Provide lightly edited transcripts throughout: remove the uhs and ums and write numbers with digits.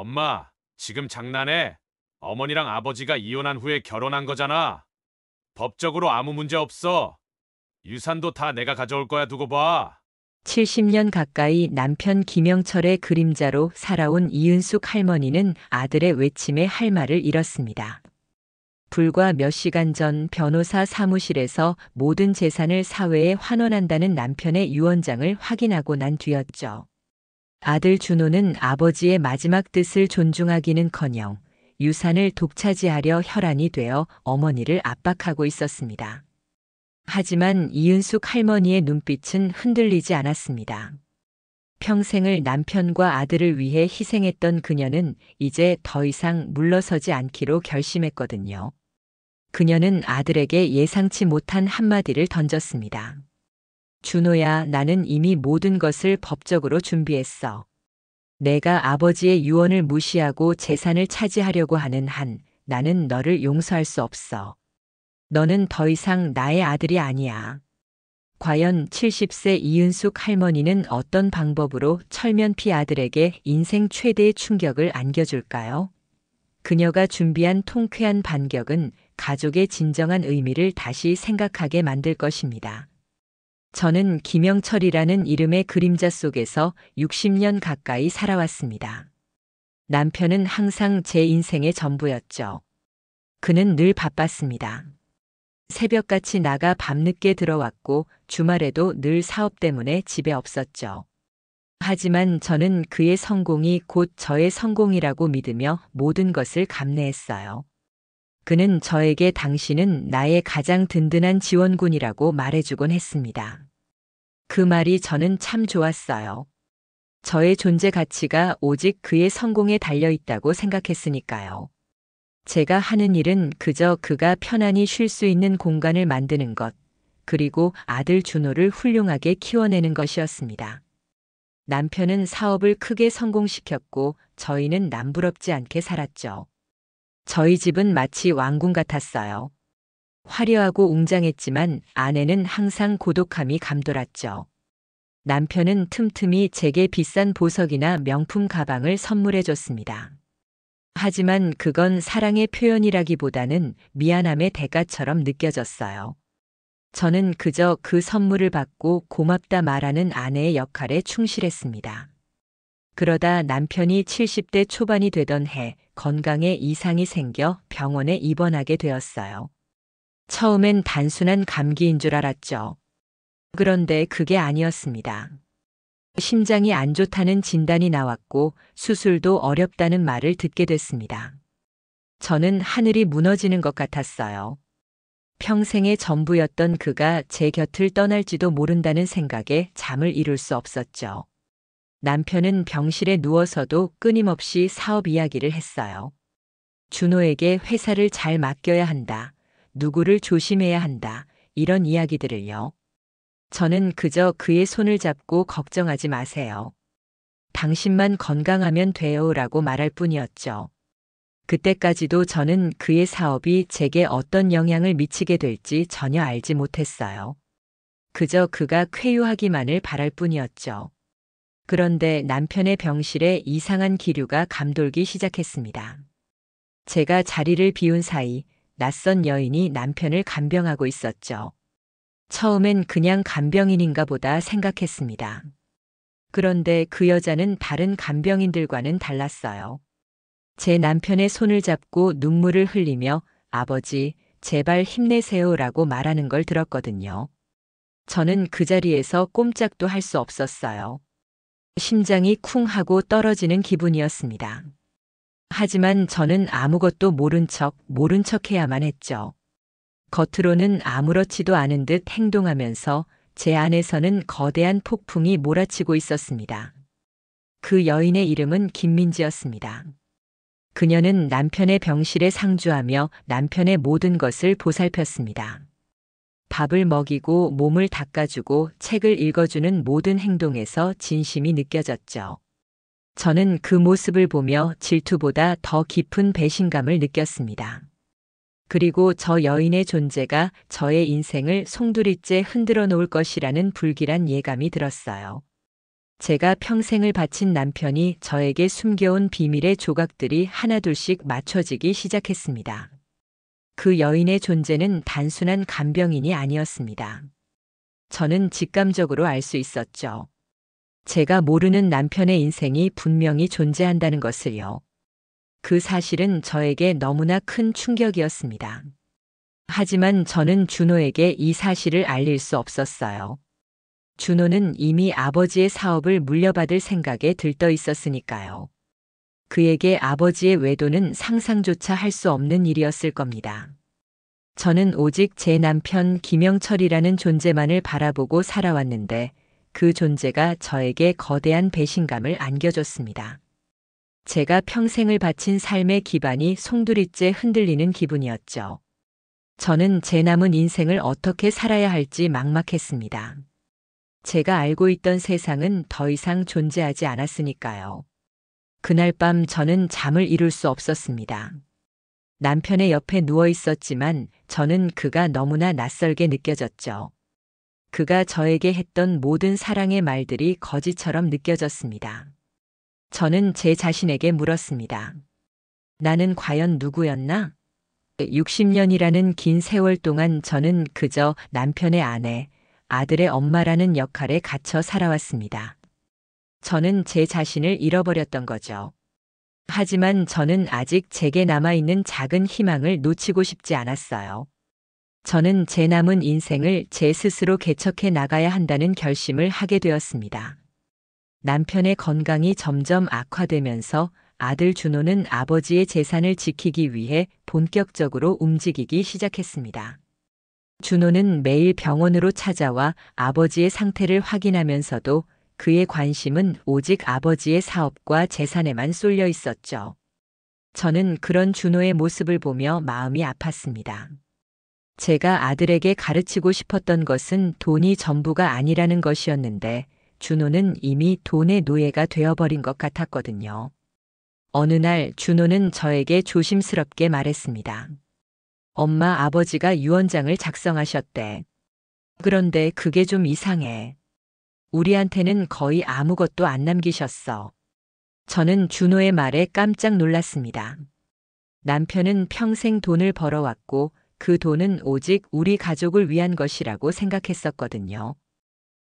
엄마, 지금 장난해? 어머니랑 아버지가 이혼한 후에 결혼한 거잖아. 법적으로 아무 문제 없어. 유산도 다 내가 가져올 거야, 두고 봐. 70년 가까이 남편 김영철의 그림자로 살아온 이은숙 할머니는 아들의 외침에 할 말을 잃었습니다. 불과 몇 시간 전 변호사 사무실에서 모든 재산을 사회에 환원한다는 남편의 유언장을 확인하고 난 뒤였죠. 아들 준호는 아버지의 마지막 뜻을 존중하기는커녕 유산을 독차지하려 혈안이 되어 어머니를 압박하고 있었습니다. 하지만 이은숙 할머니의 눈빛은 흔들리지 않았습니다. 평생을 남편과 아들을 위해 희생했던 그녀는 이제 더 이상 물러서지 않기로 결심했거든요. 그녀는 아들에게 예상치 못한 한마디를 던졌습니다. 준호야, 나는 이미 모든 것을 법적으로 준비했어. 내가 아버지의 유언을 무시하고 재산을 차지하려고 하는 한 나는 너를 용서할 수 없어. 너는 더 이상 나의 아들이 아니야. 과연 70세 이은숙 할머니는 어떤 방법으로 철면피 아들에게 인생 최대의 충격을 안겨줄까요? 그녀가 준비한 통쾌한 반격은 가족의 진정한 의미를 다시 생각하게 만들 것입니다. 저는 김영철이라는 이름의 그림자 속에서 60년 가까이 살아왔습니다. 남편은 항상 제 인생의 전부였죠. 그는 늘 바빴습니다. 새벽같이 나가 밤늦게 들어왔고 주말에도 늘 사업 때문에 집에 없었죠. 하지만 저는 그의 성공이 곧 저의 성공이라고 믿으며 모든 것을 감내했어요. 그는 저에게 당신은 나의 가장 든든한 지원군이라고 말해주곤 했습니다. 그 말이 저는 참 좋았어요. 저의 존재 가치가 오직 그의 성공에 달려 있다고 생각했으니까요. 제가 하는 일은 그저 그가 편안히 쉴 수 있는 공간을 만드는 것, 그리고 아들 준호를 훌륭하게 키워내는 것이었습니다. 남편은 사업을 크게 성공시켰고 저희는 남부럽지 않게 살았죠. 저희 집은 마치 왕궁 같았어요. 화려하고 웅장했지만 아내는 항상 고독함이 감돌았죠. 남편은 틈틈이 제게 비싼 보석이나 명품 가방을 선물해 줬습니다. 하지만 그건 사랑의 표현이라기보다는 미안함의 대가처럼 느껴졌어요. 저는 그저 그 선물을 받고 고맙다 말하는 아내의 역할에 충실했습니다. 그러다 남편이 70대 초반이 되던 해 건강에 이상이 생겨 병원에 입원하게 되었어요. 처음엔 단순한 감기인 줄 알았죠. 그런데 그게 아니었습니다. 심장이 안 좋다는 진단이 나왔고 수술도 어렵다는 말을 듣게 됐습니다. 저는 하늘이 무너지는 것 같았어요. 평생의 전부였던 그가 제 곁을 떠날지도 모른다는 생각에 잠을 이룰 수 없었죠. 남편은 병실에 누워서도 끊임없이 사업 이야기를 했어요. 준호에게 회사를 잘 맡겨야 한다. 누구를 조심해야 한다. 이런 이야기들을요. 저는 그저 그의 손을 잡고 걱정하지 마세요. 당신만 건강하면 돼요라고 말할 뿐이었죠. 그때까지도 저는 그의 사업이 제게 어떤 영향을 미치게 될지 전혀 알지 못했어요. 그저 그가 쾌유하기만을 바랄 뿐이었죠. 그런데 남편의 병실에 이상한 기류가 감돌기 시작했습니다. 제가 자리를 비운 사이 낯선 여인이 남편을 간병하고 있었죠. 처음엔 그냥 간병인인가 보다 생각했습니다. 그런데 그 여자는 다른 간병인들과는 달랐어요. 제 남편의 손을 잡고 눈물을 흘리며 아버지, 제발 힘내세요라고 말하는 걸 들었거든요. 저는 그 자리에서 꼼짝도 할 수 없었어요. 심장이 쿵 하고 떨어지는 기분이었습니다. 하지만 저는 아무것도 모른 척 해야만 했죠. 겉으로는 아무렇지도 않은 듯 행동하면서 제 안에서는 거대한 폭풍이 몰아치고 있었습니다. 그 여인의 이름은 김민지였습니다. 그녀는 남편의 병실에 상주하며 남편의 모든 것을 보살폈습니다. 밥을 먹이고 몸을 닦아주고 책을 읽어주는 모든 행동에서 진심이 느껴졌죠. 저는 그 모습을 보며 질투보다 더 깊은 배신감을 느꼈습니다. 그리고 저 여인의 존재가 저의 인생을 송두리째 흔들어 놓을 것이라는 불길한 예감이 들었어요. 제가 평생을 바친 남편이 저에게 숨겨온 비밀의 조각들이 하나둘씩 맞춰지기 시작했습니다. 그 여인의 존재는 단순한 간병인이 아니었습니다. 저는 직감적으로 알 수 있었죠. 제가 모르는 남편의 인생이 분명히 존재한다는 것을요. 그 사실은 저에게 너무나 큰 충격이었습니다. 하지만 저는 준호에게 이 사실을 알릴 수 없었어요. 준호는 이미 아버지의 사업을 물려받을 생각에 들떠 있었으니까요. 그에게 아버지의 외도는 상상조차 할 수 없는 일이었을 겁니다. 저는 오직 제 남편 김영철이라는 존재만을 바라보고 살아왔는데 그 존재가 저에게 거대한 배신감을 안겨줬습니다. 제가 평생을 바친 삶의 기반이 송두리째 흔들리는 기분이었죠. 저는 제 남은 인생을 어떻게 살아야 할지 막막했습니다. 제가 알고 있던 세상은 더 이상 존재하지 않았으니까요. 그날 밤 저는 잠을 이룰 수 없었습니다. 남편의 옆에 누워 있었지만 저는 그가 너무나 낯설게 느껴졌죠. 그가 저에게 했던 모든 사랑의 말들이 거짓처럼 느껴졌습니다. 저는 제 자신에게 물었습니다. 나는 과연 누구였나? 60년이라는 긴 세월 동안 저는 그저 남편의 아내, 아들의 엄마라는 역할에 갇혀 살아왔습니다. 저는 제 자신을 잃어버렸던 거죠. 하지만 저는 아직 제게 남아있는 작은 희망을 놓치고 싶지 않았어요. 저는 제 남은 인생을 제 스스로 개척해 나가야 한다는 결심을 하게 되었습니다. 남편의 건강이 점점 악화되면서 아들 준호는 아버지의 재산을 지키기 위해 본격적으로 움직이기 시작했습니다. 준호는 매일 병원으로 찾아와 아버지의 상태를 확인하면서도 그의 관심은 오직 아버지의 사업과 재산에만 쏠려 있었죠. 저는 그런 준호의 모습을 보며 마음이 아팠습니다. 제가 아들에게 가르치고 싶었던 것은 돈이 전부가 아니라는 것이었는데 준호는 이미 돈의 노예가 되어버린 것 같았거든요. 어느 날 준호는 저에게 조심스럽게 말했습니다. 엄마, 아버지가 유언장을 작성하셨대. 그런데 그게 좀 이상해. 우리한테는 거의 아무것도 안 남기셨어. 저는 준호의 말에 깜짝 놀랐습니다. 남편은 평생 돈을 벌어왔고 그 돈은 오직 우리 가족을 위한 것이라고 생각했었거든요.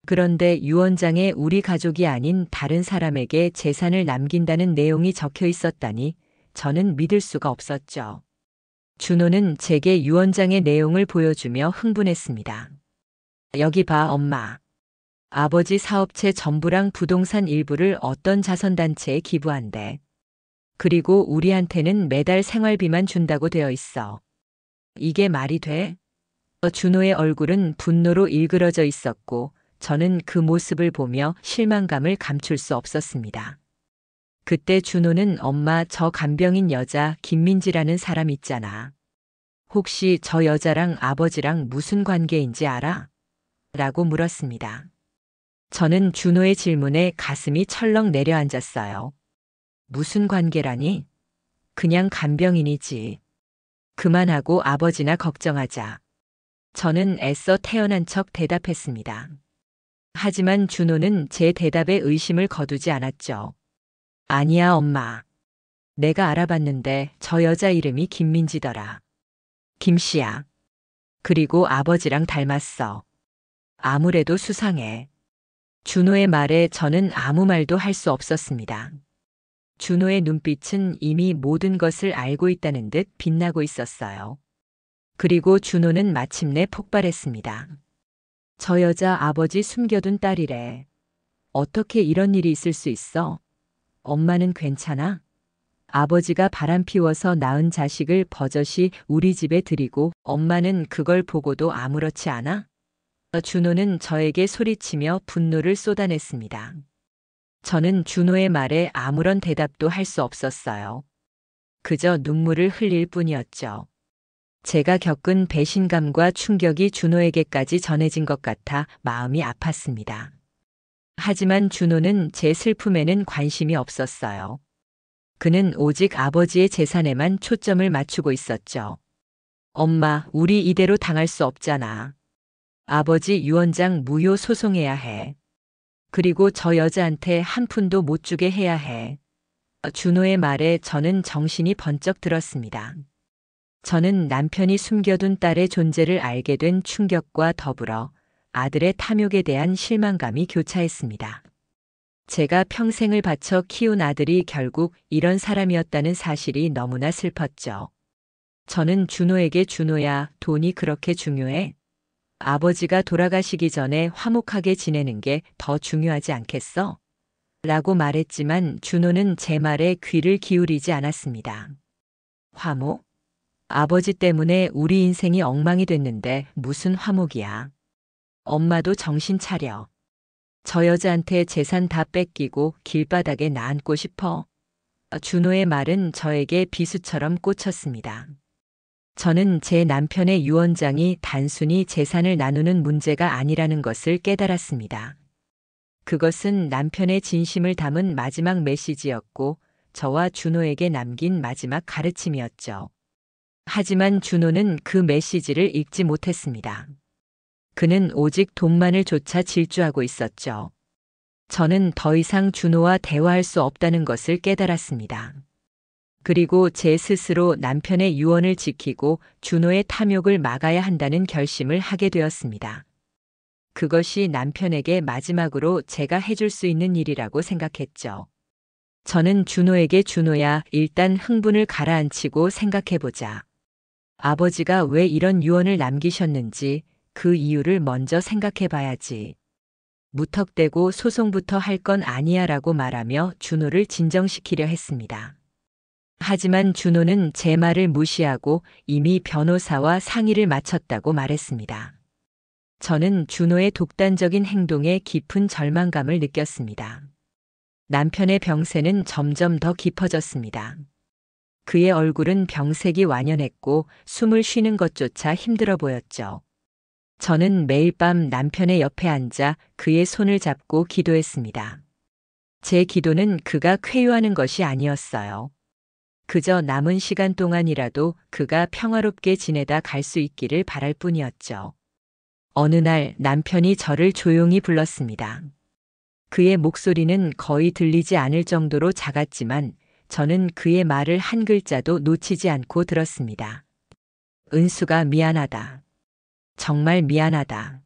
그런데 유언장에 우리 가족이 아닌 다른 사람에게 재산을 남긴다는 내용이 적혀 있었다니 저는 믿을 수가 없었죠. 준호는 제게 유언장의 내용을 보여주며 흥분했습니다. 여기 봐, 엄마. 아버지 사업체 전부랑 부동산 일부를 어떤 자선단체에 기부한대. 그리고 우리한테는 매달 생활비만 준다고 되어 있어. 이게 말이 돼? 준호의 얼굴은 분노로 일그러져 있었고 저는 그 모습을 보며 실망감을 감출 수 없었습니다. 그때 준호는 엄마, 저 간병인 여자 김민지라는 사람 있잖아. 혹시 저 여자랑 아버지랑 무슨 관계인지 알아? 라고 물었습니다. 저는 준호의 질문에 가슴이 철렁 내려앉았어요. 무슨 관계라니? 그냥 간병인이지. 그만하고 아버지나 걱정하자. 저는 애써 태어난 척 대답했습니다. 하지만 준호는 제 대답에 의심을 거두지 않았죠. 아니야, 엄마. 내가 알아봤는데 저 여자 이름이 김민지더라. 김씨야. 그리고 아버지랑 닮았어. 아무래도 수상해. 준호의 말에 저는 아무 말도 할 수 없었습니다. 준호의 눈빛은 이미 모든 것을 알고 있다는 듯 빛나고 있었어요. 그리고 준호는 마침내 폭발했습니다. 저 여자 아버지 숨겨둔 딸이래. 어떻게 이런 일이 있을 수 있어? 엄마는 괜찮아? 아버지가 바람 피워서 낳은 자식을 버젓이 우리 집에 들이고 엄마는 그걸 보고도 아무렇지 않아? 준호는 저에게 소리치며 분노를 쏟아냈습니다. 저는 준호의 말에 아무런 대답도 할 수 없었어요. 그저 눈물을 흘릴 뿐이었죠. 제가 겪은 배신감과 충격이 준호에게까지 전해진 것 같아 마음이 아팠습니다. 하지만 준호는 제 슬픔에는 관심이 없었어요. 그는 오직 아버지의 재산에만 초점을 맞추고 있었죠. 엄마, 우리 이대로 당할 수 없잖아. 아버지 유언장 무효 소송해야 해. 그리고 저 여자한테 한 푼도 못 주게 해야 해. 준호의 말에 저는 정신이 번쩍 들었습니다. 저는 남편이 숨겨둔 딸의 존재를 알게 된 충격과 더불어 아들의 탐욕에 대한 실망감이 교차했습니다. 제가 평생을 바쳐 키운 아들이 결국 이런 사람이었다는 사실이 너무나 슬펐죠. 저는 준호에게 준호야, 돈이 그렇게 중요해? 아버지가 돌아가시기 전에 화목하게 지내는 게 더 중요하지 않겠어? 라고 말했지만 준호는 제 말에 귀를 기울이지 않았습니다. 화목? 아버지 때문에 우리 인생이 엉망이 됐는데 무슨 화목이야. 엄마도 정신 차려. 저 여자한테 재산 다 뺏기고 길바닥에 나앉고 싶어. 준호의 말은 저에게 비수처럼 꽂혔습니다. 저는 제 남편의 유언장이 단순히 재산을 나누는 문제가 아니라는 것을 깨달았습니다. 그것은 남편의 진심을 담은 마지막 메시지였고 저와 준호에게 남긴 마지막 가르침이었죠. 하지만 준호는 그 메시지를 읽지 못했습니다. 그는 오직 돈만을 쫓아 질주하고 있었죠. 저는 더 이상 준호와 대화할 수 없다는 것을 깨달았습니다. 그리고 제 스스로 남편의 유언을 지키고 준호의 탐욕을 막아야 한다는 결심을 하게 되었습니다. 그것이 남편에게 마지막으로 제가 해줄 수 있는 일이라고 생각했죠. 저는 준호에게 준호야, 일단 흥분을 가라앉히고 생각해보자. 아버지가 왜 이런 유언을 남기셨는지 그 이유를 먼저 생각해봐야지. 무턱대고 소송부터 할 건 아니야 라고 말하며 준호를 진정시키려 했습니다. 하지만 준호는 제 말을 무시하고 이미 변호사와 상의를 마쳤다고 말했습니다. 저는 준호의 독단적인 행동에 깊은 절망감을 느꼈습니다. 남편의 병세는 점점 더 깊어졌습니다. 그의 얼굴은 병색이 완연했고 숨을 쉬는 것조차 힘들어 보였죠. 저는 매일 밤 남편의 옆에 앉아 그의 손을 잡고 기도했습니다. 제 기도는 그가 쾌유하는 것이 아니었어요. 그저 남은 시간 동안이라도 그가 평화롭게 지내다 갈 수 있기를 바랄 뿐이었죠. 어느 날 남편이 저를 조용히 불렀습니다. 그의 목소리는 거의 들리지 않을 정도로 작았지만 저는 그의 말을 한 글자도 놓치지 않고 들었습니다. 은수가 미안하다. 정말 미안하다.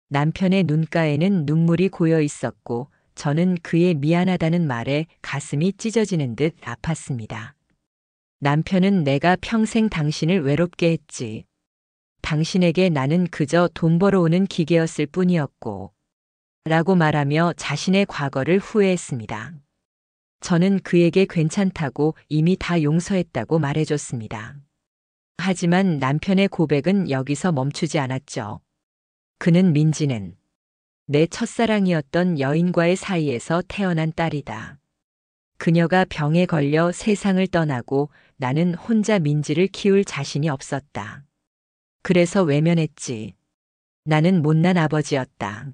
남편의 눈가에는 눈물이 고여 있었고 저는 그의 미안하다는 말에 가슴이 찢어지는 듯 아팠습니다. 남편은 내가 평생 당신을 외롭게 했지. 당신에게 나는 그저 돈 벌어오는 기계였을 뿐이었고 라고 말하며 자신의 과거를 후회했습니다. 저는 그에게 괜찮다고 이미 다 용서했다고 말해줬습니다. 하지만 남편의 고백은 여기서 멈추지 않았죠. 그는 민지는 내 첫사랑이었던 여인과의 사이에서 태어난 딸이다. 그녀가 병에 걸려 세상을 떠나고 나는 혼자 민지를 키울 자신이 없었다. 그래서 외면했지. 나는 못난 아버지였다.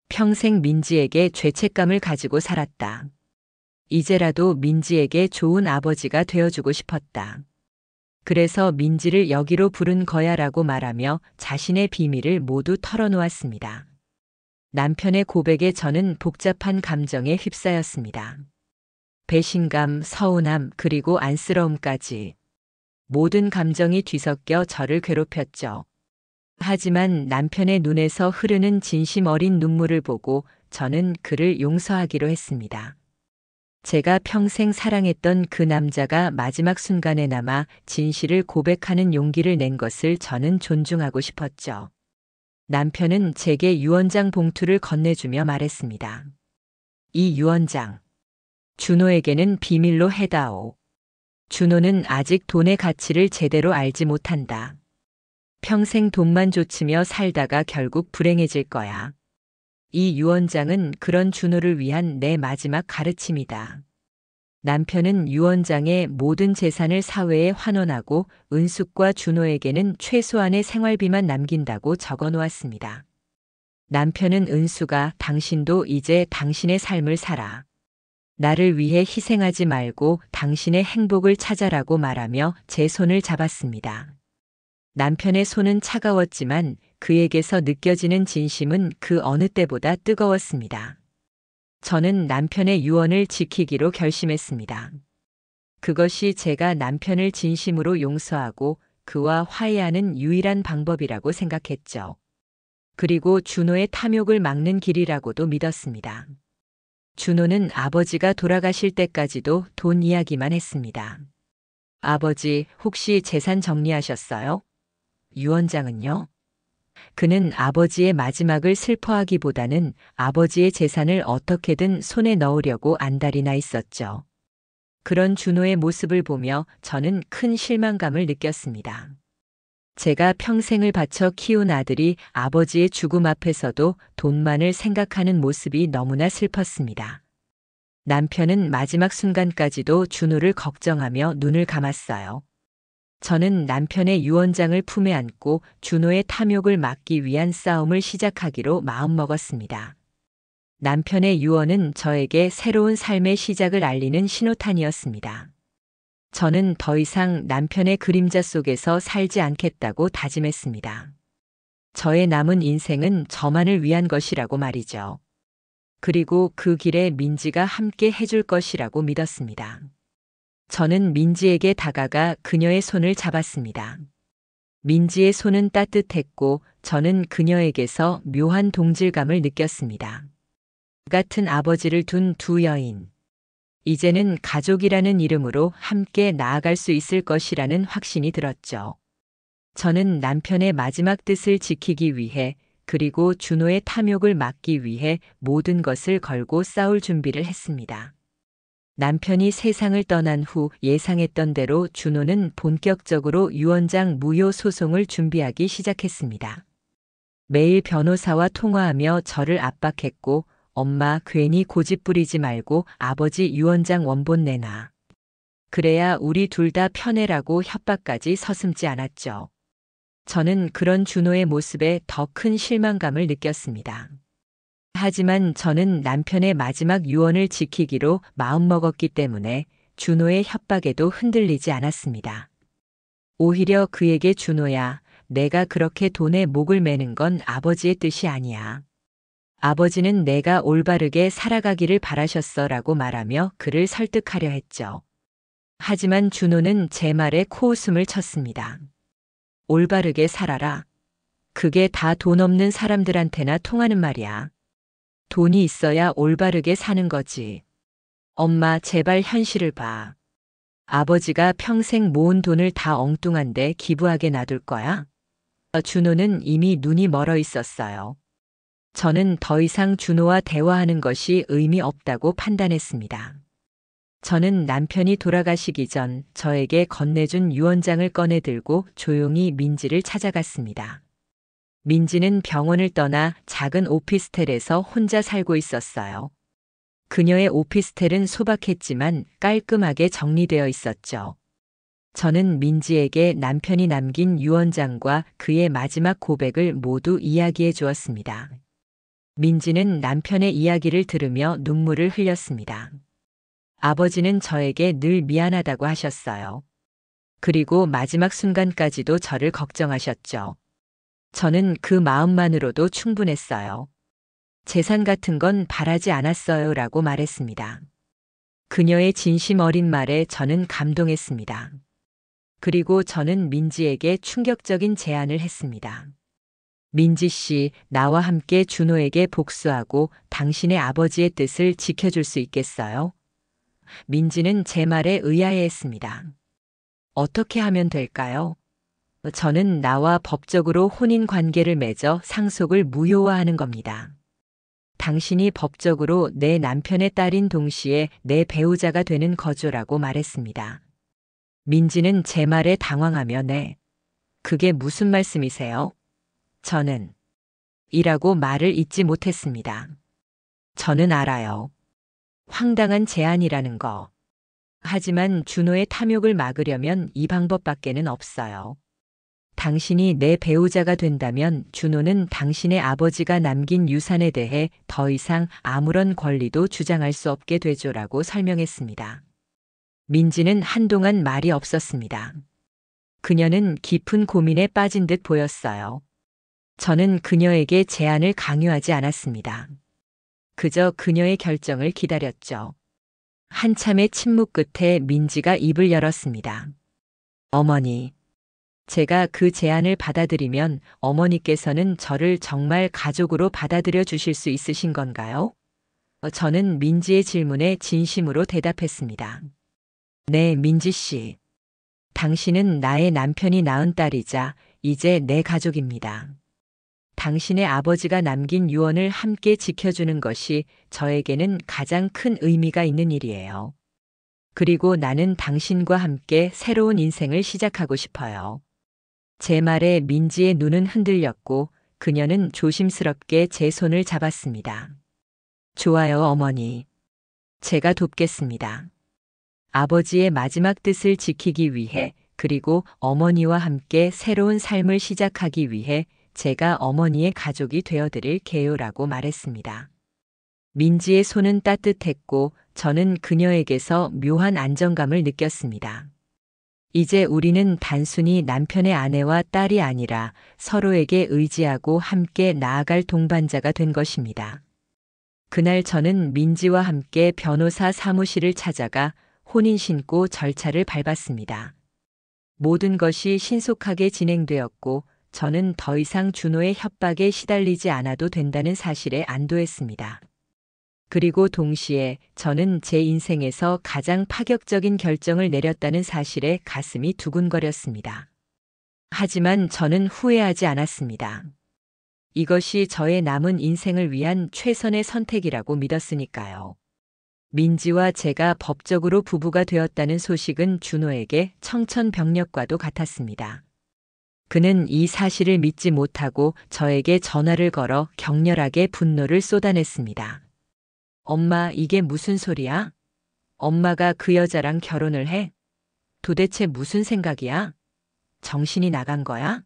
평생 민지에게 죄책감을 가지고 살았다. 이제라도 민지에게 좋은 아버지가 되어주고 싶었다. 그래서 민지를 여기로 부른 거야라고 말하며 자신의 비밀을 모두 털어놓았습니다. 남편의 고백에 저는 복잡한 감정에 휩싸였습니다. 배신감, 서운함, 그리고 안쓰러움까지. 모든 감정이 뒤섞여 저를 괴롭혔죠. 하지만 남편의 눈에서 흐르는 진심 어린 눈물을 보고 저는 그를 용서하기로 했습니다. 제가 평생 사랑했던 그 남자가 마지막 순간에나마 진실을 고백하는 용기를 낸 것을 저는 존중하고 싶었죠. 남편은 제게 유언장 봉투를 건네주며 말했습니다. 이 유언장, 준호에게는 비밀로 해다오. 준호는 아직 돈의 가치를 제대로 알지 못한다. 평생 돈만 좇으며 살다가 결국 불행해질 거야. 이 유언장은 그런 준호를 위한 내 마지막 가르침이다. 남편은 유언장에 모든 재산을 사회에 환원하고 은숙과 준호에게는 최소한의 생활비만 남긴다고 적어 놓았습니다. 남편은 은수가 당신도 이제 당신의 삶을 살아. 나를 위해 희생하지 말고 당신의 행복을 찾아라고 말하며 제 손을 잡았습니다. 남편의 손은 차가웠지만 그에게서 느껴지는 진심은 그 어느 때보다 뜨거웠습니다. 저는 남편의 유언을 지키기로 결심했습니다. 그것이 제가 남편을 진심으로 용서하고 그와 화해하는 유일한 방법이라고 생각했죠. 그리고 준호의 탐욕을 막는 길이라고도 믿었습니다. 준호는 아버지가 돌아가실 때까지도 돈 이야기만 했습니다. 아버지, 혹시 재산 정리하셨어요? 유언장은요? 그는 아버지의 마지막을 슬퍼하기보다는 아버지의 재산을 어떻게든 손에 넣으려고 안달이 나 있었죠. 그런 준호의 모습을 보며 저는 큰 실망감을 느꼈습니다. 제가 평생을 바쳐 키운 아들이 아버지의 죽음 앞에서도 돈만을 생각하는 모습이 너무나 슬펐습니다. 남편은 마지막 순간까지도 준호를 걱정하며 눈을 감았어요. 저는 남편의 유언장을 품에 안고 준호의 탐욕을 막기 위한 싸움을 시작하기로 마음먹었습니다. 남편의 유언은 저에게 새로운 삶의 시작을 알리는 신호탄이었습니다. 저는 더 이상 남편의 그림자 속에서 살지 않겠다고 다짐했습니다. 저의 남은 인생은 저만을 위한 것이라고 말이죠. 그리고 그 길에 민지가 함께 해줄 것이라고 믿었습니다. 저는 민지에게 다가가 그녀의 손을 잡았습니다. 민지의 손은 따뜻했고 저는 그녀에게서 묘한 동질감을 느꼈습니다. 같은 아버지를 둔 두 여인. 이제는 가족이라는 이름으로 함께 나아갈 수 있을 것이라는 확신이 들었죠. 저는 남편의 마지막 뜻을 지키기 위해 그리고 준호의 탐욕을 막기 위해 모든 것을 걸고 싸울 준비를 했습니다. 남편이 세상을 떠난 후 예상했던 대로 준호는 본격적으로 유언장 무효 소송을 준비하기 시작했습니다. 매일 변호사와 통화하며 저를 압박했고 엄마 괜히 고집 부리지 말고 아버지 유언장 원본 내놔. 그래야 우리 둘 다 편해라고 협박까지 서슴지 않았죠. 저는 그런 준호의 모습에 더 큰 실망감을 느꼈습니다. 하지만 저는 남편의 마지막 유언을 지키기로 마음먹었기 때문에 준호의 협박에도 흔들리지 않았습니다. 오히려 그에게 준호야, 내가 그렇게 돈에 목을 매는 건 아버지의 뜻이 아니야. 아버지는 내가 올바르게 살아가기를 바라셨어라고 말하며 그를 설득하려 했죠. 하지만 준호는 제 말에 코웃음을 쳤습니다. 올바르게 살아라. 그게 다 돈 없는 사람들한테나 통하는 말이야. 돈이 있어야 올바르게 사는 거지. 엄마, 제발 현실을 봐. 아버지가 평생 모은 돈을 다 엉뚱한데 기부하게 놔둘 거야? 준호는 이미 눈이 멀어 있었어요. 저는 더 이상 준호와 대화하는 것이 의미 없다고 판단했습니다. 저는 남편이 돌아가시기 전 저에게 건네준 유언장을 꺼내 들고 조용히 민지를 찾아갔습니다. 민지는 병원을 떠나 작은 오피스텔에서 혼자 살고 있었어요. 그녀의 오피스텔은 소박했지만 깔끔하게 정리되어 있었죠. 저는 민지에게 남편이 남긴 유언장과 그의 마지막 고백을 모두 이야기해 주었습니다. 민지는 남편의 이야기를 들으며 눈물을 흘렸습니다. 아버지는 저에게 늘 미안하다고 하셨어요. 그리고 마지막 순간까지도 저를 걱정하셨죠. 저는 그 마음만으로도 충분했어요. 재산 같은 건 바라지 않았어요 라고 말했습니다. 그녀의 진심 어린 말에 저는 감동했습니다. 그리고 저는 민지에게 충격적인 제안을 했습니다. 민지 씨, 나와 함께 준호에게 복수하고 당신의 아버지의 뜻을 지켜줄 수 있겠어요? 민지는 제 말에 의아해했습니다. 어떻게 하면 될까요? 저는 나와 법적으로 혼인 관계를 맺어 상속을 무효화하는 겁니다. 당신이 법적으로 내 남편의 딸인 동시에 내 배우자가 되는 거죠라고 말했습니다. 민지는 제 말에 당황하며 네. 그게 무슨 말씀이세요? 저는 이라고 말을 잇지 못했습니다. 저는 알아요. 황당한 제안이라는 거. 하지만 준호의 탐욕을 막으려면 이 방법밖에는 없어요. 당신이 내 배우자가 된다면 준호는 당신의 아버지가 남긴 유산에 대해 더 이상 아무런 권리도 주장할 수 없게 되죠라고 설명했습니다. 민지는 한동안 말이 없었습니다. 그녀는 깊은 고민에 빠진 듯 보였어요. 저는 그녀에게 제안을 강요하지 않았습니다. 그저 그녀의 결정을 기다렸죠. 한참의 침묵 끝에 민지가 입을 열었습니다. 어머니, 제가 그 제안을 받아들이면 어머니께서는 저를 정말 가족으로 받아들여 주실 수 있으신 건가요? 저는 민지의 질문에 진심으로 대답했습니다. 네, 민지 씨. 당신은 나의 남편이 낳은 딸이자 이제 내 가족입니다. 당신의 아버지가 남긴 유언을 함께 지켜주는 것이 저에게는 가장 큰 의미가 있는 일이에요. 그리고 나는 당신과 함께 새로운 인생을 시작하고 싶어요. 제 말에 민지의 눈은 흔들렸고 그녀는 조심스럽게 제 손을 잡았습니다. 좋아요, 어머니. 제가 돕겠습니다. 아버지의 마지막 뜻을 지키기 위해 그리고 어머니와 함께 새로운 삶을 시작하기 위해 제가 어머니의 가족이 되어드릴게요라고 말했습니다. 민지의 손은 따뜻했고 저는 그녀에게서 묘한 안정감을 느꼈습니다. 이제 우리는 단순히 남편의 아내와 딸이 아니라 서로에게 의지하고 함께 나아갈 동반자가 된 것입니다. 그날 저는 민지와 함께 변호사 사무실을 찾아가 혼인신고 절차를 밟았습니다. 모든 것이 신속하게 진행되었고 저는 더 이상 준호의 협박에 시달리지 않아도 된다는 사실에 안도했습니다. 그리고 동시에 저는 제 인생에서 가장 파격적인 결정을 내렸다는 사실에 가슴이 두근거렸습니다. 하지만 저는 후회하지 않았습니다. 이것이 저의 남은 인생을 위한 최선의 선택이라고 믿었으니까요. 민지와 제가 법적으로 부부가 되었다는 소식은 준호에게 청천벽력과도 같았습니다. 그는 이 사실을 믿지 못하고 저에게 전화를 걸어 격렬하게 분노를 쏟아냈습니다. 엄마, 이게 무슨 소리야? 엄마가 그 여자랑 결혼을 해? 도대체 무슨 생각이야? 정신이 나간 거야?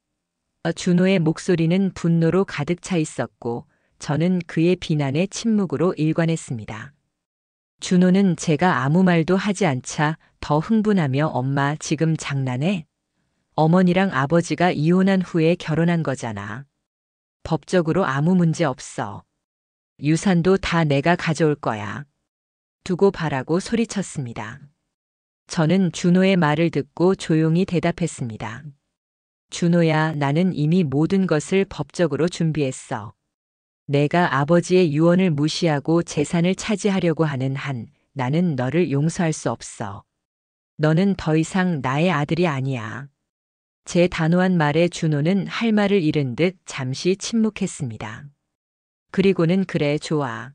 준호의 목소리는 분노로 가득 차 있었고 저는 그의 비난에 침묵으로 일관했습니다. 준호는 제가 아무 말도 하지 않자 더 흥분하며 엄마, 지금 장난해? 어머니랑 아버지가 이혼한 후에 결혼한 거잖아. 법적으로 아무 문제 없어. 유산도 다 내가 가져올 거야. 두고 봐라고 소리쳤습니다. 저는 준호의 말을 듣고 조용히 대답했습니다. 준호야, 나는 이미 모든 것을 법적으로 준비했어. 내가 아버지의 유언을 무시하고 재산을 차지하려고 하는 한 나는 너를 용서할 수 없어. 너는 더 이상 나의 아들이 아니야. 제 단호한 말에 준호는 할 말을 잃은 듯 잠시 침묵했습니다. 그리고는 그래, 좋아.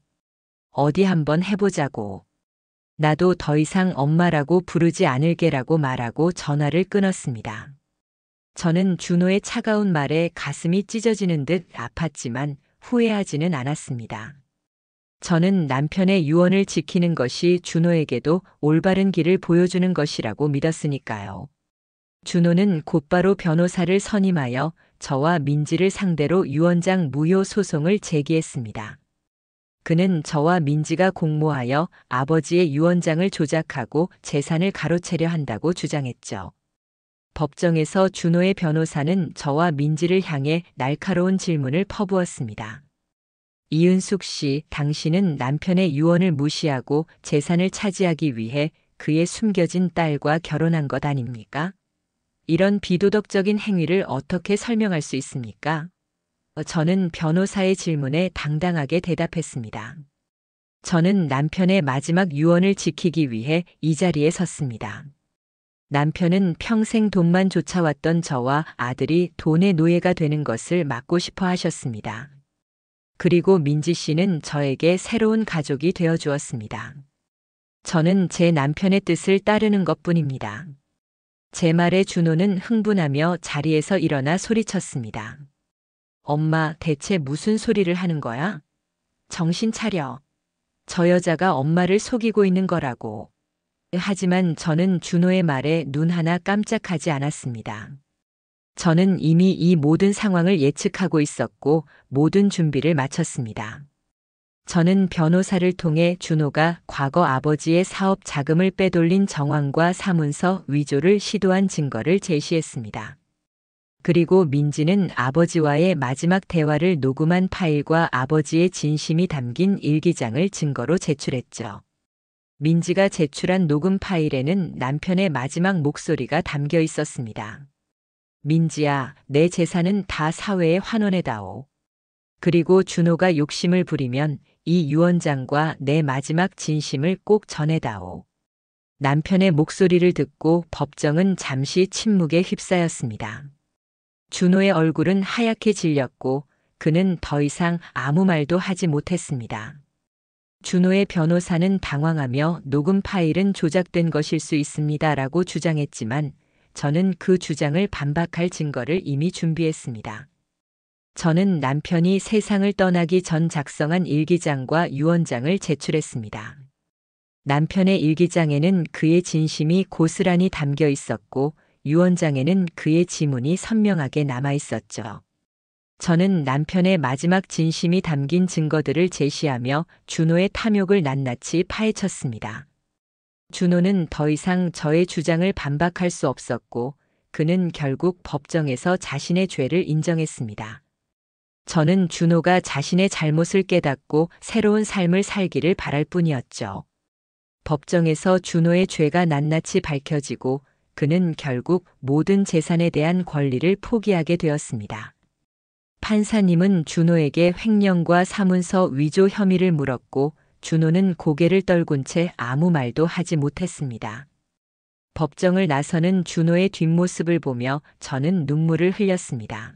어디 한번 해보자고. 나도 더 이상 엄마라고 부르지 않을게라고 말하고 전화를 끊었습니다. 저는 준호의 차가운 말에 가슴이 찢어지는 듯 아팠지만 후회하지는 않았습니다. 저는 남편의 유언을 지키는 것이 준호에게도 올바른 길을 보여주는 것이라고 믿었으니까요. 준호는 곧바로 변호사를 선임하여 저와 민지를 상대로 유언장 무효 소송을 제기했습니다. 그는 저와 민지가 공모하여 아버지의 유언장을 조작하고 재산을 가로채려 한다고 주장했죠. 법정에서 준호의 변호사는 저와 민지를 향해 날카로운 질문을 퍼부었습니다. 이은숙 씨, 당신은 남편의 유언을 무시하고 재산을 차지하기 위해 그의 숨겨진 딸과 결혼한 것 아닙니까? 이런 비도덕적인 행위를 어떻게 설명할 수 있습니까? 저는 변호사의 질문에 당당하게 대답했습니다. 저는 남편의 마지막 유언을 지키기 위해 이 자리에 섰습니다. 남편은 평생 돈만 쫓아왔던 저와 아들이 돈의 노예가 되는 것을 막고 싶어 하셨습니다. 그리고 민지 씨는 저에게 새로운 가족이 되어 주었습니다. 저는 제 남편의 뜻을 따르는 것뿐입니다. 제 말에 준호는 흥분하며 자리에서 일어나 소리쳤습니다. 엄마, 대체 무슨 소리를 하는 거야? 정신 차려. 저 여자가 엄마를 속이고 있는 거라고. 하지만 저는 준호의 말에 눈 하나 깜짝하지 않았습니다. 저는 이미 이 모든 상황을 예측하고 있었고 모든 준비를 마쳤습니다. 저는 변호사를 통해 준호가 과거 아버지의 사업 자금을 빼돌린 정황과 사문서 위조를 시도한 증거를 제시했습니다. 그리고 민지는 아버지와의 마지막 대화를 녹음한 파일과 아버지의 진심이 담긴 일기장을 증거로 제출했죠. 민지가 제출한 녹음 파일에는 남편의 마지막 목소리가 담겨 있었습니다. 민지야, 내 재산은 다 사회에 환원해다오. 그리고 준호가 욕심을 부리면 이 유언장과 내 마지막 진심을 꼭 전해다오. 남편의 목소리를 듣고 법정은 잠시 침묵에 휩싸였습니다. 준호의 얼굴은 하얗게 질렸고 그는 더 이상 아무 말도 하지 못했습니다. 준호의 변호사는 당황하며 녹음 파일은 조작된 것일 수 있습니다라고 주장했지만 저는 그 주장을 반박할 증거를 이미 준비했습니다. 저는 남편이 세상을 떠나기 전 작성한 일기장과 유언장을 제출했습니다. 남편의 일기장에는 그의 진심이 고스란히 담겨 있었고 유언장에는 그의 지문이 선명하게 남아 있었죠. 저는 남편의 마지막 진심이 담긴 증거들을 제시하며 준호의 탐욕을 낱낱이 파헤쳤습니다. 준호는 더 이상 저의 주장을 반박할 수 없었고 그는 결국 법정에서 자신의 죄를 인정했습니다. 저는 준호가 자신의 잘못을 깨닫고 새로운 삶을 살기를 바랄 뿐이었죠. 법정에서 준호의 죄가 낱낱이 밝혀지고 그는 결국 모든 재산에 대한 권리를 포기하게 되었습니다. 판사님은 준호에게 횡령과 사문서 위조 혐의를 물었고 준호는 고개를 떨군 채 아무 말도 하지 못했습니다. 법정을 나서는 준호의 뒷모습을 보며 저는 눈물을 흘렸습니다.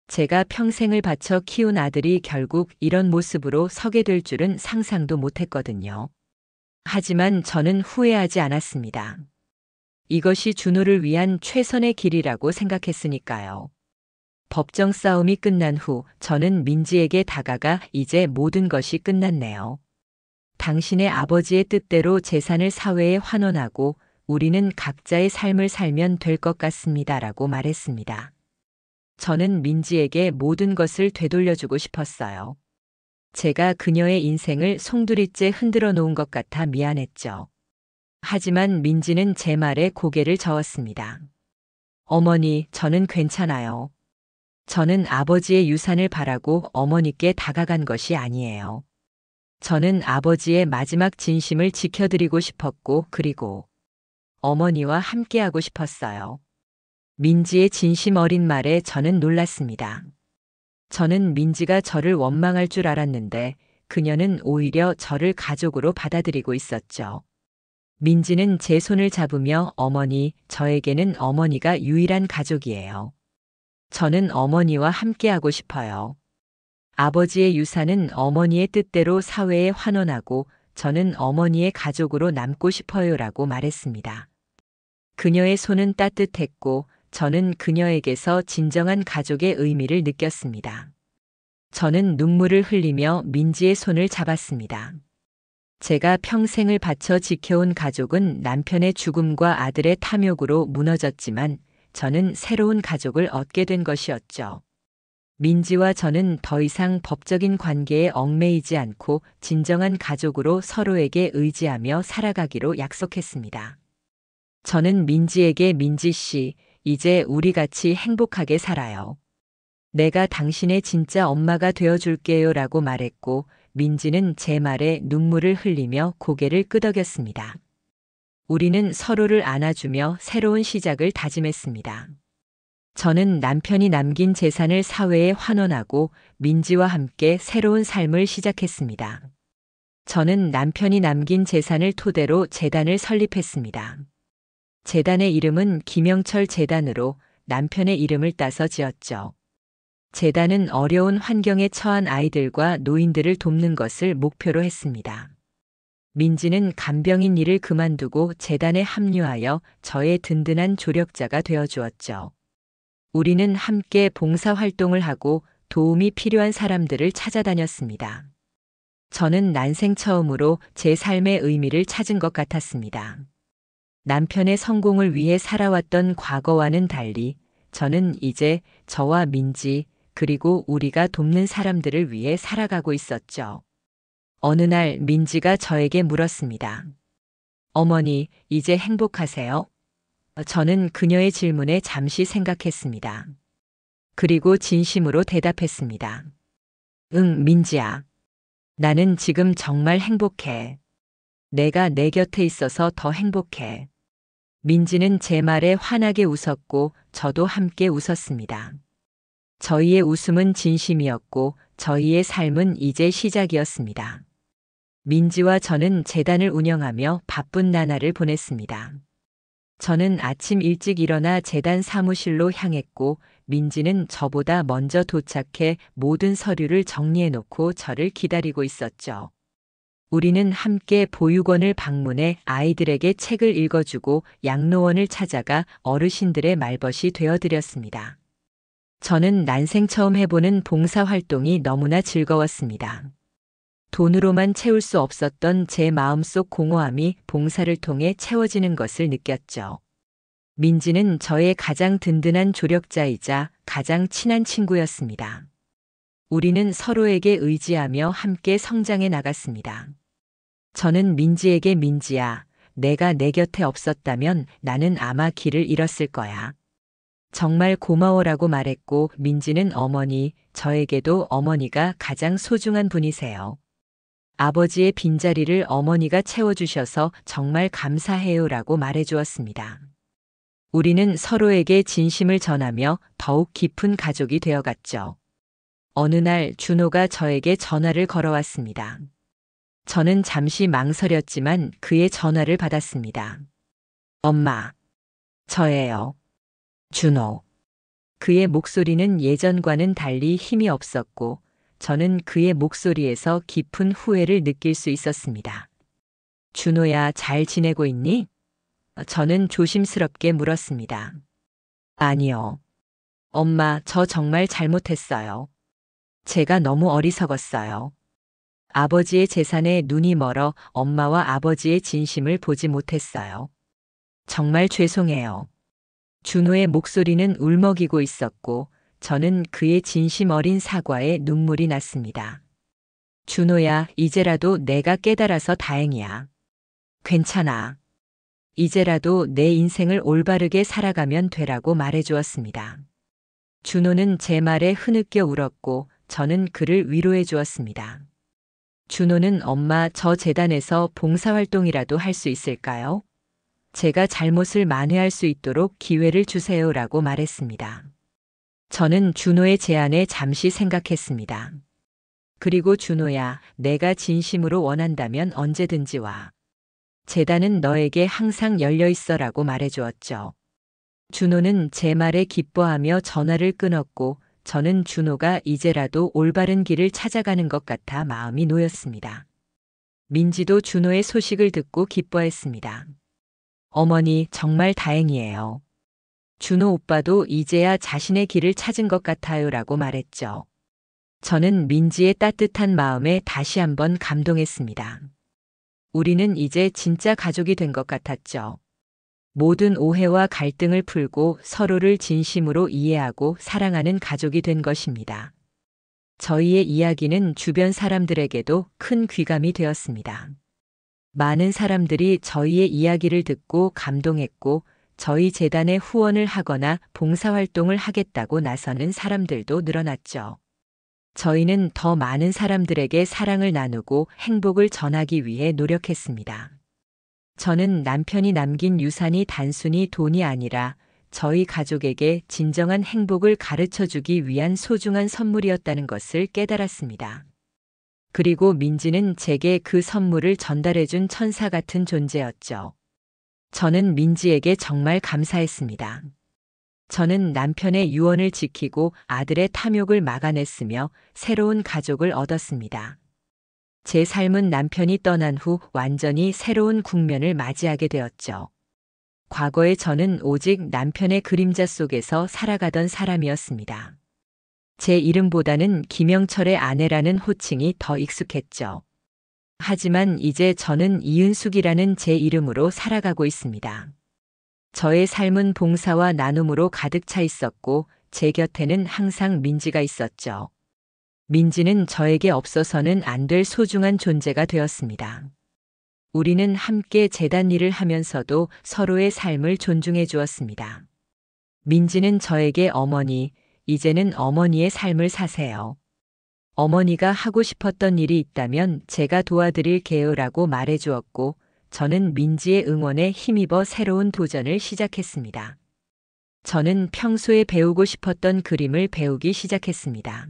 제가 평생을 바쳐 키운 아들이 결국 이런 모습으로 서게 될 줄은 상상도 못했거든요. 하지만 저는 후회하지 않았습니다. 이것이 준호를 위한 최선의 길이라고 생각했으니까요. 법정 싸움이 끝난 후 저는 민지에게 다가가 이제 모든 것이 끝났네요. 당신의 아버지의 뜻대로 재산을 사회에 환원하고 우리는 각자의 삶을 살면 될 것 같습니다라고 말했습니다. 저는 민지에게 모든 것을 되돌려주고 싶었어요. 제가 그녀의 인생을 송두리째 흔들어 놓은 것 같아 미안했죠. 하지만 민지는 제 말에 고개를 저었습니다. 어머니, 저는 괜찮아요. 저는 아버지의 유산을 바라고 어머니께 다가간 것이 아니에요. 저는 아버지의 마지막 진심을 지켜드리고 싶었고 그리고 어머니와 함께하고 싶었어요. 민지의 진심 어린 말에 저는 놀랐습니다. 저는 민지가 저를 원망할 줄 알았는데 그녀는 오히려 저를 가족으로 받아들이고 있었죠. 민지는 제 손을 잡으며 어머니, 저에게는 어머니가 유일한 가족이에요. 저는 어머니와 함께하고 싶어요. 아버지의 유산은 어머니의 뜻대로 사회에 환원하고 저는 어머니의 가족으로 남고 싶어요라고 말했습니다. 그녀의 손은 따뜻했고 저는 그녀에게서 진정한 가족의 의미를 느꼈습니다. 저는 눈물을 흘리며 민지의 손을 잡았습니다. 제가 평생을 바쳐 지켜온 가족은 남편의 죽음과 아들의 탐욕으로 무너졌지만 저는 새로운 가족을 얻게 된 것이었죠. 민지와 저는 더 이상 법적인 관계에 얽매이지 않고 진정한 가족으로 서로에게 의지하며 살아가기로 약속했습니다. 저는 민지에게 민지 씨, 이제 우리 같이 행복하게 살아요. 내가 당신의 진짜 엄마가 되어줄게요 라고 말했고 민지는 제 말에 눈물을 흘리며 고개를 끄덕였습니다. 우리는 서로를 안아주며 새로운 시작을 다짐했습니다. 저는 남편이 남긴 재산을 사회에 환원하고 민지와 함께 새로운 삶을 시작했습니다. 저는 남편이 남긴 재산을 토대로 재단을 설립했습니다. 재단의 이름은 김영철 재단으로 남편의 이름을 따서 지었죠. 재단은 어려운 환경에 처한 아이들과 노인들을 돕는 것을 목표로 했습니다. 민지는 간병인 일을 그만두고 재단에 합류하여 저의 든든한 조력자가 되어 주었죠. 우리는 함께 봉사활동을 하고 도움이 필요한 사람들을 찾아다녔습니다. 저는 난생 처음으로 제 삶의 의미를 찾은 것 같았습니다. 남편의 성공을 위해 살아왔던 과거와는 달리 저는 이제 저와 민지 그리고 우리가 돕는 사람들을 위해 살아가고 있었죠. 어느 날 민지가 저에게 물었습니다. 어머니, 이제 행복하세요? 저는 그녀의 질문에 잠시 생각했습니다. 그리고 진심으로 대답했습니다. 응, 민지야. 나는 지금 정말 행복해. 내가 내 곁에 있어서 더 행복해. 민지는 제 말에 환하게 웃었고 저도 함께 웃었습니다. 저희의 웃음은 진심이었고 저희의 삶은 이제 시작이었습니다. 민지와 저는 재단을 운영하며 바쁜 나날을 보냈습니다. 저는 아침 일찍 일어나 재단 사무실로 향했고 민지는 저보다 먼저 도착해 모든 서류를 정리해 놓고 저를 기다리고 있었죠. 우리는 함께 보육원을 방문해 아이들에게 책을 읽어주고 양로원을 찾아가 어르신들의 말벗이 되어드렸습니다. 저는 난생 처음 해보는 봉사활동이 너무나 즐거웠습니다. 돈으로만 채울 수 없었던 제 마음속 공허함이 봉사를 통해 채워지는 것을 느꼈죠. 민지는 저의 가장 든든한 조력자이자 가장 친한 친구였습니다. 우리는 서로에게 의지하며 함께 성장해 나갔습니다. 저는 민지에게 민지야, 내가 내 곁에 없었다면 나는 아마 길을 잃었을 거야. 정말 고마워라고 말했고 민지는 어머니, 저에게도 어머니가 가장 소중한 분이세요. 아버지의 빈자리를 어머니가 채워주셔서 정말 감사해요라고 말해주었습니다. 우리는 서로에게 진심을 전하며 더욱 깊은 가족이 되어갔죠. 어느 날 준호가 저에게 전화를 걸어왔습니다. 저는 잠시 망설였지만 그의 전화를 받았습니다. 엄마, 저예요. 준호. 그의 목소리는 예전과는 달리 힘이 없었고 저는 그의 목소리에서 깊은 후회를 느낄 수 있었습니다. 준호야, 잘 지내고 있니? 저는 조심스럽게 물었습니다. 아니요. 엄마, 저 정말 잘못했어요. 제가 너무 어리석었어요. 아버지의 재산에 눈이 멀어 엄마와 아버지의 진심을 보지 못했어요. 정말 죄송해요. 준호의 목소리는 울먹이고 있었고 저는 그의 진심 어린 사과에 눈물이 났습니다. 준호야, 이제라도 내가 깨달아서 다행이야. 괜찮아. 이제라도 내 인생을 올바르게 살아가면 되라고 말해주었습니다. 준호는 제 말에 흐느껴 울었고 저는 그를 위로해 주었습니다. 준호는 엄마, 저 재단에서 봉사활동이라도 할 수 있을까요? 제가 잘못을 만회할 수 있도록 기회를 주세요라고 말했습니다. 저는 준호의 제안에 잠시 생각했습니다. 그리고 준호야, 내가 진심으로 원한다면 언제든지 와. 재단은 너에게 항상 열려 있어라고 말해주었죠. 준호는 제 말에 기뻐하며 전화를 끊었고 저는 준호가 이제라도 올바른 길을 찾아가는 것 같아 마음이 놓였습니다. 민지도 준호의 소식을 듣고 기뻐했습니다. 어머니, 정말 다행이에요. 준호 오빠도 이제야 자신의 길을 찾은 것 같아요라고 말했죠. 저는 민지의 따뜻한 마음에 다시 한번 감동했습니다. 우리는 이제 진짜 가족이 된 것 같았죠. 모든 오해와 갈등을 풀고 서로를 진심으로 이해하고 사랑하는 가족이 된 것입니다. 저희의 이야기는 주변 사람들에게도 큰 귀감이 되었습니다. 많은 사람들이 저희의 이야기를 듣고 감동했고 저희 재단에 후원을 하거나 봉사활동을 하겠다고 나서는 사람들도 늘어났죠. 저희는 더 많은 사람들에게 사랑을 나누고 행복을 전하기 위해 노력했습니다. 저는 남편이 남긴 유산이 단순히 돈이 아니라 저희 가족에게 진정한 행복을 가르쳐 주기 위한 소중한 선물이었다는 것을 깨달았습니다. 그리고 민지는 제게 그 선물을 전달해 준 천사 같은 존재였죠. 저는 민지에게 정말 감사했습니다. 저는 남편의 유언을 지키고 아들의 탐욕을 막아냈으며 새로운 가족을 얻었습니다. 제 삶은 남편이 떠난 후 완전히 새로운 국면을 맞이하게 되었죠. 과거에 저는 오직 남편의 그림자 속에서 살아가던 사람이었습니다. 제 이름보다는 김영철의 아내라는 호칭이 더 익숙했죠. 하지만 이제 저는 이은숙이라는 제 이름으로 살아가고 있습니다. 저의 삶은 봉사와 나눔으로 가득 차 있었고 제 곁에는 항상 민지가 있었죠. 민지는 저에게 없어서는 안 될 소중한 존재가 되었습니다. 우리는 함께 재단 일을 하면서도 서로의 삶을 존중해 주었습니다. 민지는 저에게 어머니, 이제는 어머니의 삶을 사세요. 어머니가 하고 싶었던 일이 있다면 제가 도와드릴게요라고 말해주었고, 저는 민지의 응원에 힘입어 새로운 도전을 시작했습니다. 저는 평소에 배우고 싶었던 그림을 배우기 시작했습니다.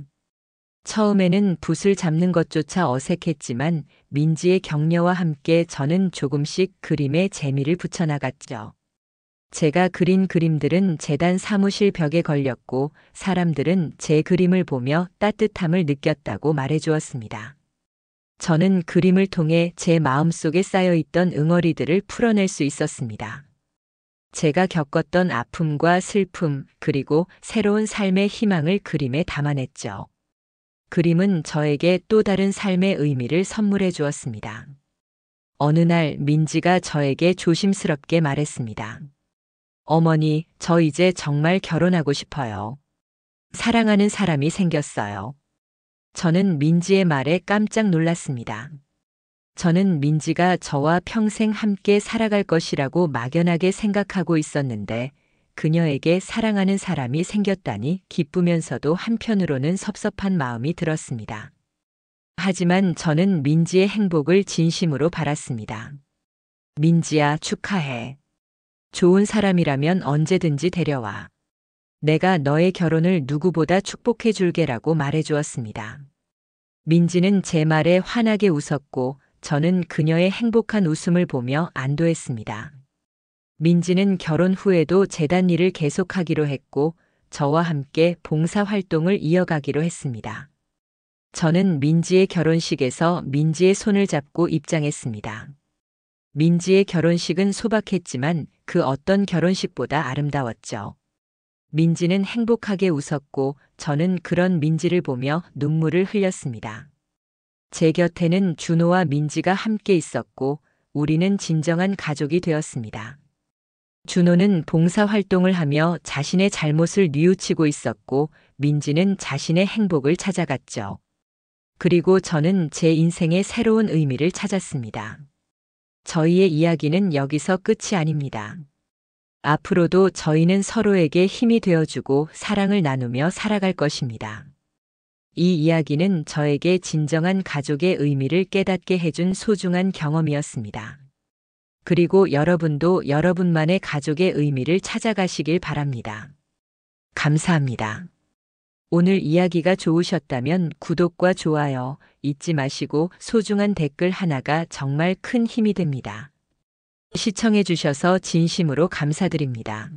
처음에는 붓을 잡는 것조차 어색했지만 민지의 격려와 함께 저는 조금씩 그림에 재미를 붙여나갔죠. 제가 그린 그림들은 재단 사무실 벽에 걸렸고 사람들은 제 그림을 보며 따뜻함을 느꼈다고 말해주었습니다. 저는 그림을 통해 제 마음속에 쌓여있던 응어리들을 풀어낼 수 있었습니다. 제가 겪었던 아픔과 슬픔 그리고 새로운 삶의 희망을 그림에 담아냈죠. 그림은 저에게 또 다른 삶의 의미를 선물해 주었습니다. 어느 날 민지가 저에게 조심스럽게 말했습니다. 어머니, 저 이제 정말 결혼하고 싶어요. 사랑하는 사람이 생겼어요. 저는 민지의 말에 깜짝 놀랐습니다. 저는 민지가 저와 평생 함께 살아갈 것이라고 막연하게 생각하고 있었는데 그녀에게 사랑하는 사람이 생겼다니 기쁘면서도 한편으로는 섭섭한 마음이 들었습니다. 하지만 저는 민지의 행복을 진심으로 바랐습니다. 민지야, 축하해. 좋은 사람이라면 언제든지 데려와. 내가 너의 결혼을 누구보다 축복해 줄게라고 말해 주었습니다. 민지는 제 말에 환하게 웃었고 저는 그녀의 행복한 웃음을 보며 안도했습니다. 민지는 결혼 후에도 재단 일을 계속하기로 했고 저와 함께 봉사 활동을 이어가기로 했습니다. 저는 민지의 결혼식에서 민지의 손을 잡고 입장했습니다. 민지의 결혼식은 소박했지만 그 어떤 결혼식보다 아름다웠죠. 민지는 행복하게 웃었고 저는 그런 민지를 보며 눈물을 흘렸습니다. 제 곁에는 준호와 민지가 함께 있었고 우리는 진정한 가족이 되었습니다. 준호는 봉사활동을 하며 자신의 잘못을 뉘우치고 있었고 민지는 자신의 행복을 찾아갔죠. 그리고 저는 제 인생의 새로운 의미를 찾았습니다. 저희의 이야기는 여기서 끝이 아닙니다. 앞으로도 저희는 서로에게 힘이 되어주고 사랑을 나누며 살아갈 것입니다. 이 이야기는 저에게 진정한 가족의 의미를 깨닫게 해준 소중한 경험이었습니다. 그리고 여러분도 여러분만의 가족의 의미를 찾아가시길 바랍니다. 감사합니다. 오늘 이야기가 좋으셨다면 구독과 좋아요 잊지 마시고 소중한 댓글 하나가 정말 큰 힘이 됩니다. 시청해 주셔서 진심으로 감사드립니다.